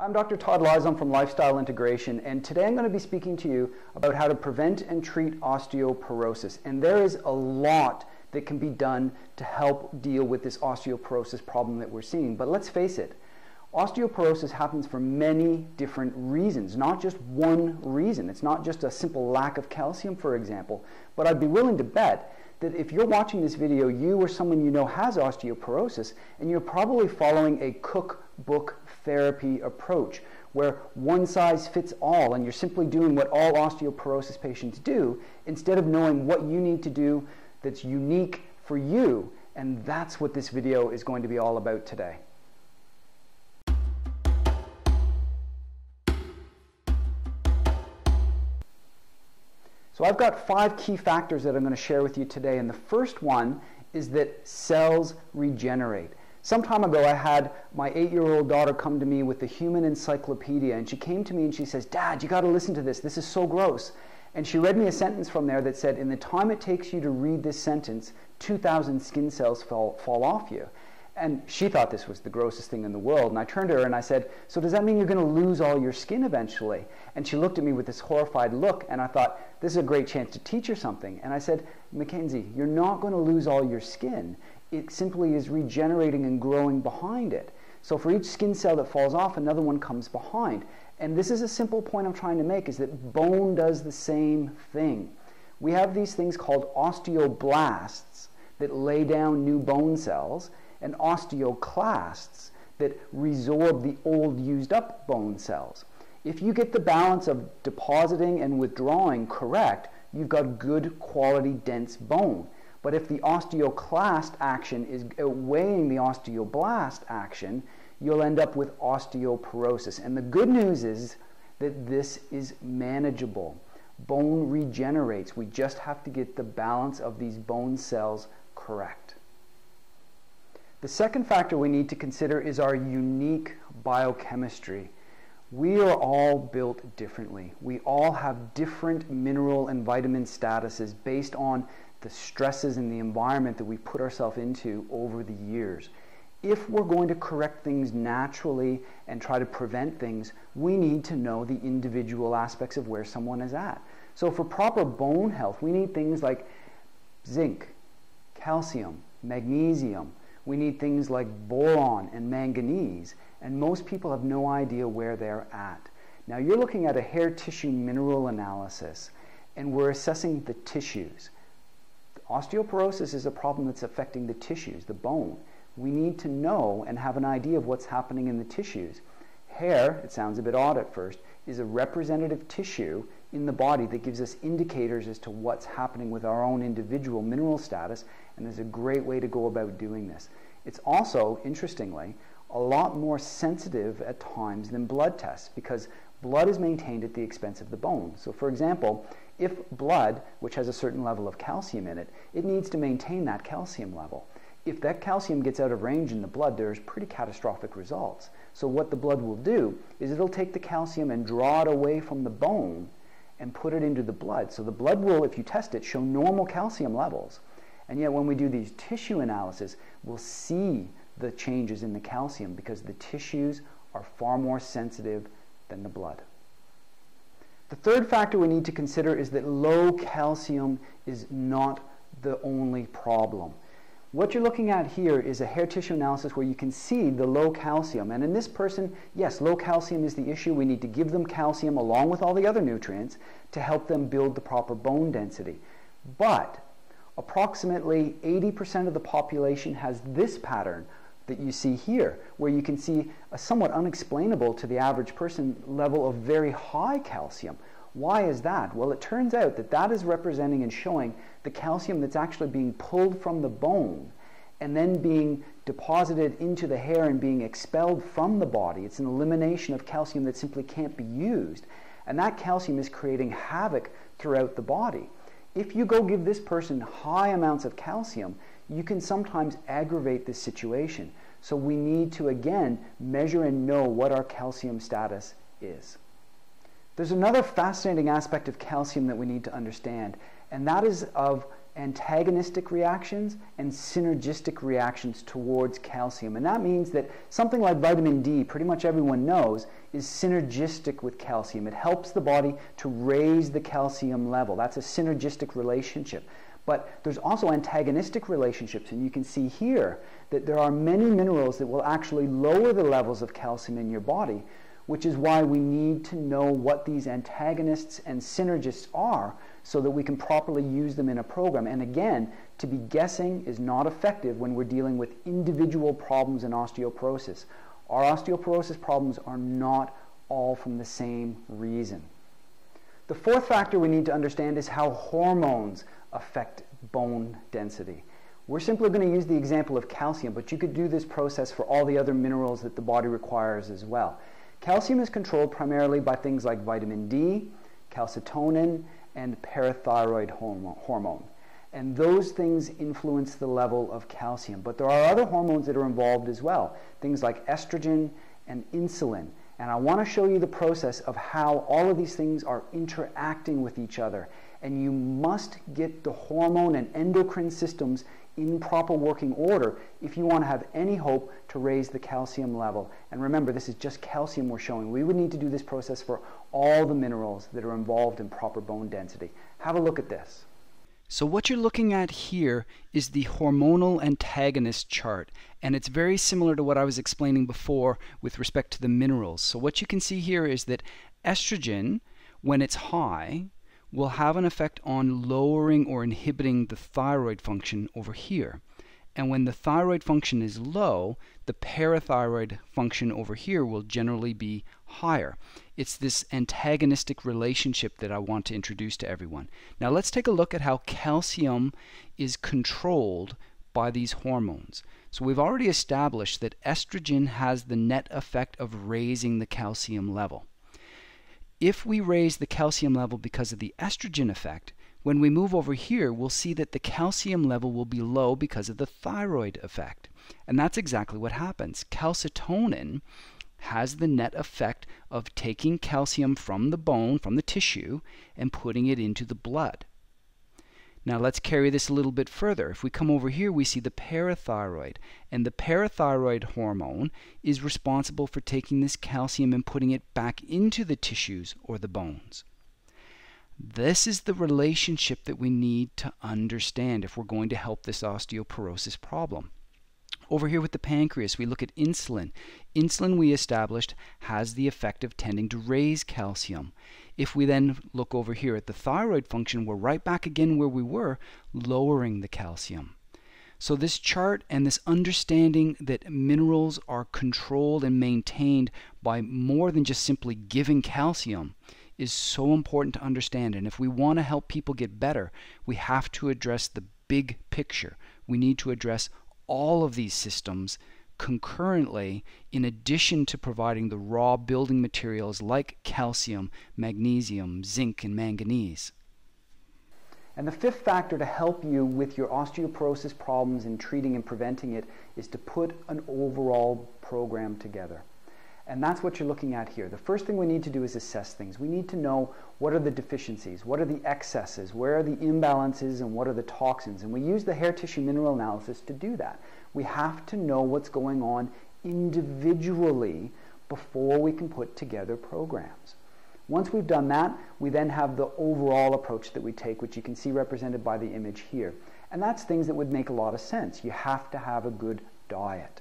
I'm Dr. Todd Laws. I'm from Lifestyle Integration, and today I'm going to be speaking to you about how to prevent and treat osteoporosis. And there is a lot that can be done to help deal with this osteoporosis problem that we're seeing. But let's face it, osteoporosis happens for many different reasons, not just one reason. It's not just a simple lack of calcium, for example. But I'd be willing to bet that if you're watching this video, you or someone you know has osteoporosis, and you're probably following a cookbook therapy approach where one size fits all, and you're simply doing what all osteoporosis patients do instead of knowing what you need to do that's unique for you. And that's what this video is going to be all about today. So I've got 5 key factors that I'm going to share with you today, and the first one is that cells regenerate. Some time ago I had my 8-year-old daughter come to me with the Human Encyclopedia, and she came to me and she says, "Dad, you got to listen to this. This is so gross." And she read me a sentence from there that said, "In the time it takes you to read this sentence, 2,000 skin cells fall off you." And she thought this was the grossest thing in the world. And I turned to her and I said, "So does that mean you're going to lose all your skin eventually?" And she looked at me with this horrified look, and I thought, this is a great chance to teach her something. And I said, "Mackenzie, you're not going to lose all your skin. It simply is regenerating and growing behind it. So for each skin cell that falls off, another one comes behind." And this is a simple point I'm trying to make, is that bone does the same thing. We have these things called osteoblasts that lay down new bone cells, and osteoclasts that resorb the old used up bone cells. If you get the balance of depositing and withdrawing correct, you've got good quality dense bone. But if the osteoclast action is outweighing the osteoblast action, you'll end up with osteoporosis. And the good news is that this is manageable. Bone regenerates. We just have to get the balance of these bone cells correct. The second factor we need to consider is our unique biochemistry. We are all built differently. We all have different mineral and vitamin statuses based on the stresses in the environment that we put ourselves into over the years. If we're going to correct things naturally and try to prevent things, we need to know the individual aspects of where someone is at. So for proper bone health, we need things like zinc, calcium, magnesium. We need things like boron and manganese, and most people have no idea where they're at. Now you're looking at a hair tissue mineral analysis, and we're assessing the tissues. Osteoporosis is a problem that's affecting the tissues, the bone. We need to know and have an idea of what's happening in the tissues. Hair, it sounds a bit odd at first, is a representative tissue in the body that gives us indicators as to what's happening with our own individual mineral status, and there's a great way to go about doing this. It's also, interestingly, a lot more sensitive at times than blood tests, because blood is maintained at the expense of the bone. So for example, if blood, which has a certain level of calcium in it, it needs to maintain that calcium level. If that calcium gets out of range in the blood, there's pretty catastrophic results. So what the blood will do is it'll take the calcium and draw it away from the bone and put it into the blood. So the blood will, if you test it, show normal calcium levels. And yet when we do these tissue analysis, we'll see the changes in the calcium because the tissues are far more sensitive than the blood. The third factor we need to consider is that low calcium is not the only problem. What you're looking at here is a hair tissue analysis where you can see the low calcium. And in this person, yes, low calcium is the issue. We need to give them calcium along with all the other nutrients to help them build the proper bone density. But approximately 80% of the population has this pattern that you see here, where you can see a somewhat unexplainable to the average person level of very high calcium. Why is that? Well, it turns out that that is representing and showing the calcium that's actually being pulled from the bone and then being deposited into the hair and being expelled from the body. It's an elimination of calcium that simply can't be used. And that calcium is creating havoc throughout the body. If you go give this person high amounts of calcium, you can sometimes aggravate this situation. So we need to, again, measure and know what our calcium status is. There's another fascinating aspect of calcium that we need to understand, and that is of antagonistic reactions and synergistic reactions towards calcium. And that means that something like vitamin D, pretty much everyone knows, is synergistic with calcium. It helps the body to raise the calcium level. That's a synergistic relationship. But there's also antagonistic relationships, and you can see here that there are many minerals that will actually lower the levels of calcium in your body, which is why we need to know what these antagonists and synergists are so that we can properly use them in a program. And again, to be guessing is not effective when we're dealing with individual problems in osteoporosis. Our osteoporosis problems are not all from the same reason. The fourth factor we need to understand is how hormones affect bone density. We're simply going to use the example of calcium, but you could do this process for all the other minerals that the body requires as well. Calcium is controlled primarily by things like vitamin D, calcitonin, and parathyroid hormone. And those things influence the level of calcium. But there are other hormones that are involved as well, things like estrogen and insulin. And I want to show you the process of how all of these things are interacting with each other. And you must get the hormone and endocrine systems in proper working order if you want to have any hope to raise the calcium level. And remember, this is just calcium we're showing. We would need to do this process for all the minerals that are involved in proper bone density. Have a look at this. So what you're looking at here is the hormonal antagonist chart, and it's very similar to what I was explaining before with respect to the minerals. So what you can see here is that estrogen, when it's high, will have an effect on lowering or inhibiting the thyroid function over here. And when the thyroid function is low, the parathyroid function over here will generally be higher. It's this antagonistic relationship that I want to introduce to everyone. Now let's take a look at how calcium is controlled by these hormones. So we've already established that estrogen has the net effect of raising the calcium level. If we raise the calcium level because of the estrogen effect, when we move over here, we'll see that the calcium level will be low because of the thyroid effect. And that's exactly what happens. Calcitonin has the net effect of taking calcium from the bone, from the tissue, and putting it into the blood. Now let's carry this a little bit further. If we come over here, we see the parathyroid. And the parathyroid hormone is responsible for taking this calcium and putting it back into the tissues or the bones. This is the relationship that we need to understand if we're going to help this osteoporosis problem. Over here with the pancreas, we look at insulin. Insulin, we established, has the effect of tending to raise calcium. If we then look over here at the thyroid function, we're right back again where we were, lowering the calcium. So this chart and this understanding that minerals are controlled and maintained by more than just simply giving calcium is so important to understand. And if we want to help people get better, we have to address the big picture. We need to address all of these systems concurrently, in addition to providing the raw building materials like calcium, magnesium, zinc, and manganese. And the fifth factor to help you with your osteoporosis problems in treating and preventing it is to put an overall program together. And that's what you're looking at here. The first thing we need to do is assess things. We need to know what are the deficiencies, what are the excesses, where are the imbalances, and what are the toxins. And we use the hair tissue mineral analysis to do that. We have to know what's going on individually before we can put together programs. Once we've done that, we then have the overall approach that we take, which you can see represented by the image here. And that's things that would make a lot of sense. You have to have a good diet.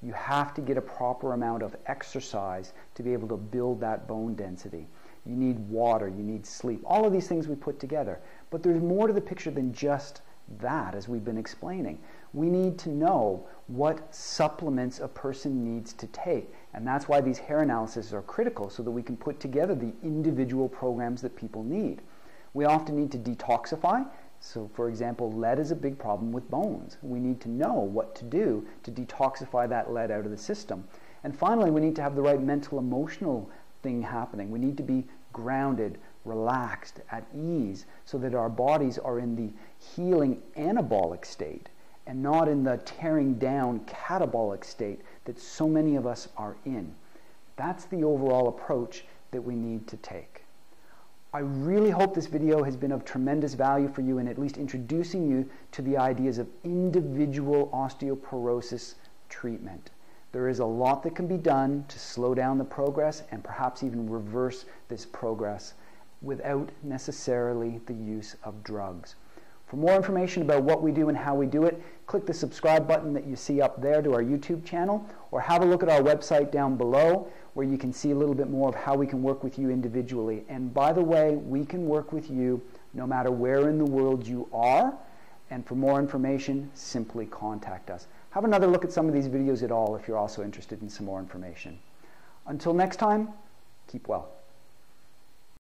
You have to get a proper amount of exercise to be able to build that bone density. You need water, you need sleep, all of these things we put together. But there's more to the picture than just that, as we've been explaining. We need to know what supplements a person needs to take. And that's why these hair analyses are critical, so that we can put together the individual programs that people need. We often need to detoxify. So, for example, lead is a big problem with bones. We need to know what to do to detoxify that lead out of the system. And finally, we need to have the right mental, emotional thing happening. We need to be grounded, relaxed, at ease, so that our bodies are in the healing anabolic state and not in the tearing down catabolic state that so many of us are in. That's the overall approach that we need to take. I really hope this video has been of tremendous value for you in at least introducing you to the ideas of individual osteoporosis treatment. There is a lot that can be done to slow down the progress and perhaps even reverse this progress without necessarily the use of drugs. For more information about what we do and how we do it, click the subscribe button that you see up there to our YouTube channel, or have a look at our website down below where you can see a little bit more of how we can work with you individually. And by the way, we can work with you no matter where in the world you are, and for more information, simply contact us. Have another look at some of these videos at all if you're also interested in some more information. Until next time, keep well.